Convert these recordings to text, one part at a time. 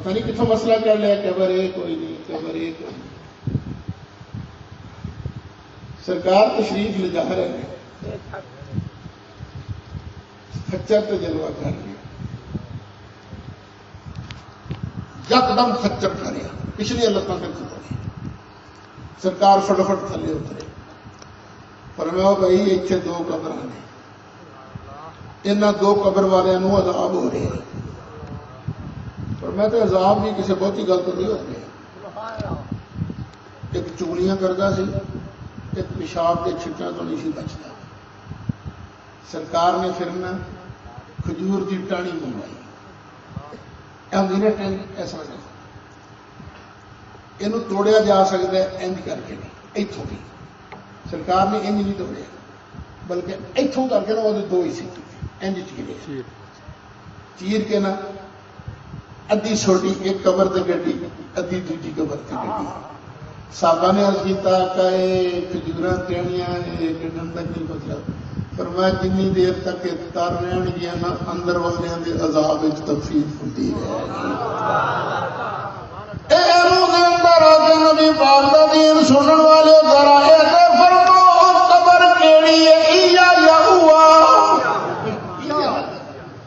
पता नहीं कितों मसला कर लिया, कबर है कोई नहीं, कबर है कोई नहीं। सरकार तशरीफ ले जा रहे हैं, खच्चर तो जलवा कर लिया, यकदम खच्चर कर पिछली लत्तां फिर पड़ी, सरकार फटाफट थले उतरे। पर मैं भाई इतने दो कबर ने, इन्होंने दो कबर वालों अजाब हो रहे हैं। पर मैं तो अजाब भी किसी बहुती गल तो नहीं हो गया। एक चुगलियां करता सी, एक पेशाब के छिट्टां तो नहीं सी बचता। सरकार ने फिर ना खजूर की टाणी मंगवाई, आंदी ने टैंक ऐसा नहीं, इनू तोड़िया जा सकता है इंज करके नहीं, इथों भी सरकार ने इंज नहीं तोड़िया, बल्कि इथों करके ना वो दो हिस्से इंज चीर के ना अद्धी छोटी एक कबर ते गड्डी, अद्धी दूजी कबर ते गड्डी। साहबा ने अर्ज किया खजूर टहनिया कढ़न तक नहीं मतलब, पर मैं जिन्नी देर तक तर रहन ना अंदर वालियां दे अजाब विच तफसील होती नबी पाक दा दीन सुनन वाले जरा फरमाओ कबर केड़ी है, इया या हुआ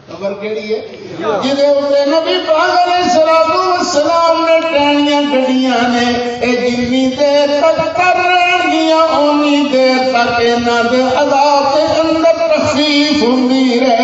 कबर केड़ी है जिहदे उत्ते नबी पाक अलैहिस्सलातु वस्सलाम ने टहनियां गड्डियां ने। जिन्नी देर तक कर रहणगियां उन्नी देर तक इन्हां दे अजाब दे अंदर तखफीफ हुंदी रहे।